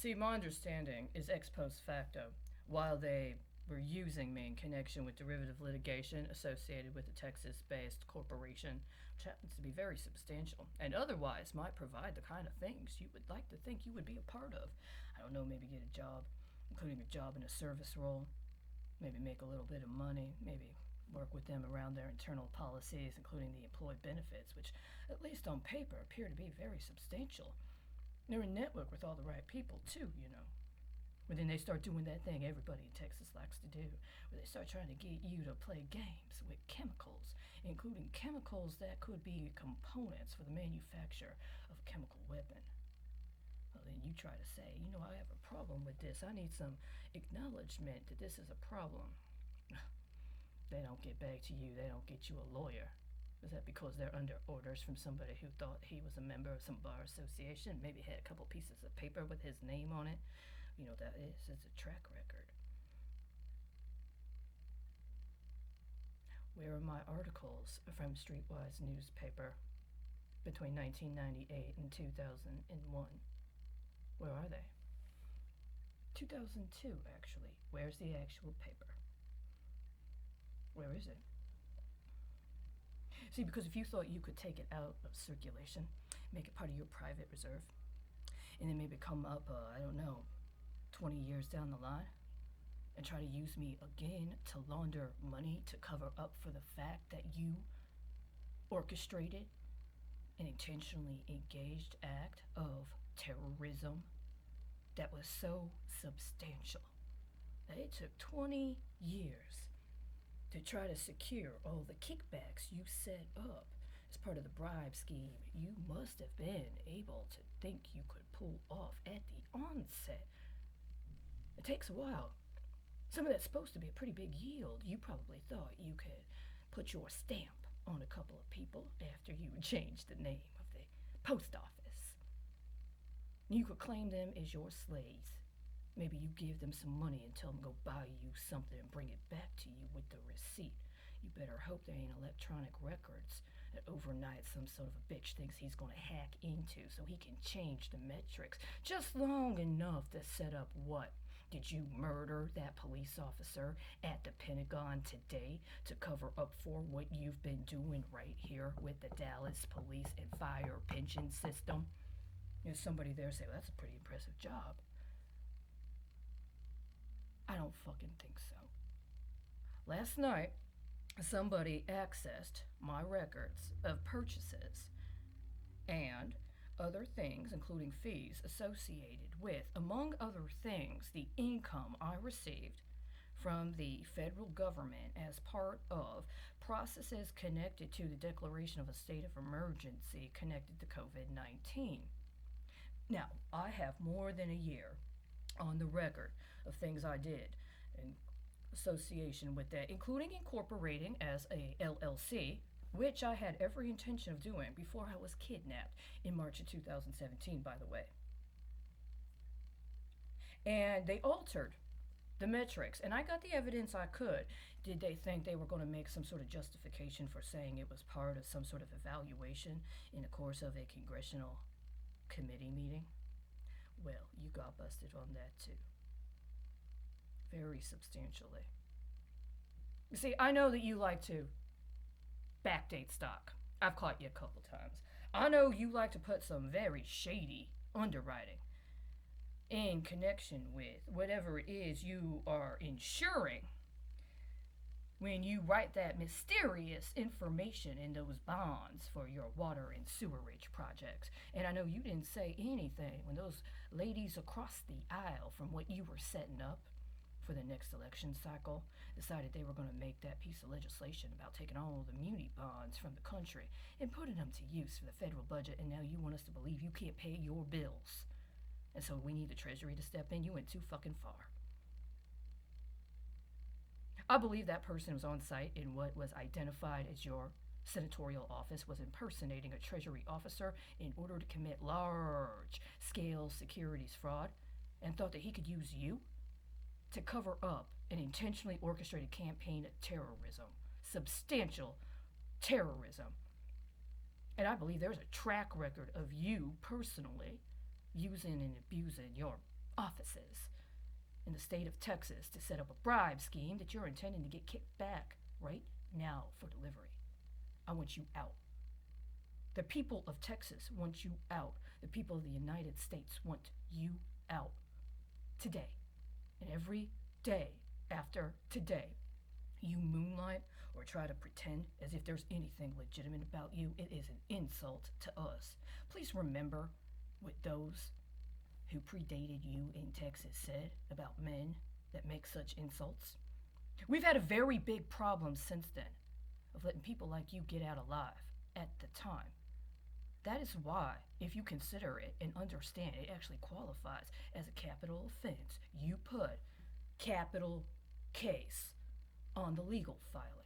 See, my understanding is ex post facto. While they were using me in connection with derivative litigation associated with a Texas based corporation, which happens to be very substantial, and otherwise might provide the kind of things you would like to think you would be a part of. I don't know, maybe get a job, including a job in a service role, maybe make a little bit of money, maybe work with them around their internal policies, including the employee benefits, which, at least on paper, appear to be very substantial. They're in network with all the right people, too, you know. But then they start doing that thing everybody in Texas likes to do, where they start trying to get you to play games with chemicals, including chemicals that could be components for the manufacture of a chemical weapon. Well, then you try to say, you know, I have a problem with this. I need some acknowledgement that this is a problem. They don't get back to you. They don't get you a lawyer. Is that because they're under orders from somebody who thought he was a member of some bar association, maybe had a couple pieces of paper with his name on it? You know, that is, it's a track record. Where are my articles from Streetwise newspaper between 1998 and 2001? Where are they? 2002, actually. Where's the actual paper? Where is it? See, because if you thought you could take it out of circulation, make it part of your private reserve, and then maybe come up, I don't know, 20 years down the line, and try to use me again to launder money to cover up for the fact that you orchestrated an intentionally engaged act of terrorism that was so substantial that it took 20 years to try to secure all the kickbacks you set up as part of the bribe scheme you must have been able to think you could pull off at the onset. It takes a while. Some of that's supposed to be a pretty big yield. You probably thought you could put your stamp on a couple of people after you changed the name of the post office. You could claim them as your slaves. Maybe you give them some money and tell them go buy you something and bring it back to you with the receipt. You better hope there ain't electronic records that overnight some son of a bitch thinks he's gonna hack into so he can change the metrics just long enough to set up what? Did you murder that police officer at the Pentagon today to cover up for what you've been doing right here with the Dallas police and fire pension system? There's somebody there say, well, that's a pretty impressive job. I don't fucking think so. Last night, somebody accessed my records of purchases and other things, including fees associated with, among other things, the income I received from the federal government as part of processes connected to the declaration of a state of emergency connected to COVID-19. Now, I have more than a year on the record of things I did in association with that, including incorporating as a LLC, which I had every intention of doing before I was kidnapped in March of 2017, by the way. And they altered the metrics, and I got the evidence I could. Did they think they were going to make some sort of justification for saying it was part of some sort of evaluation in the course of a congressional committee meeting? Well, you got busted on that too. Very substantially. You see, I know that you like to backdate stock. I've caught you a couple times. I know you like to put some very shady underwriting in connection with whatever it is you are insuring when you write that mysterious information in those bonds for your water and sewerage projects. And I know you didn't say anything when those ladies across the aisle from what you were setting up for the next election cycle decided they were going to make that piece of legislation about taking all the muni bonds from the country and putting them to use for the federal budget, and now you want us to believe you can't pay your bills. And so we need the Treasury to step in. You went too fucking far. I believe that person was on site in what was identified as your senatorial office was impersonating a Treasury officer in order to commit large-scale securities fraud, and thought that he could use you to cover up an intentionally orchestrated campaign of terrorism, substantial terrorism. And I believe there's a track record of you personally using and abusing your offices in the state of Texas to set up a bribe scheme that you're intending to get kicked back right now for delivery. I want you out. The people of Texas want you out. The people of the United States want you out. Today. And every day after today, you moonlight or try to pretend as if there's anything legitimate about you. It is an insult to us. Please remember what those who predated you in Texas said about men that make such insults. We've had a very big problem since then of letting people like you get out alive at the time. That is why, if you consider it and understand it actually qualifies as a capital offense, you put capital case on the legal filing.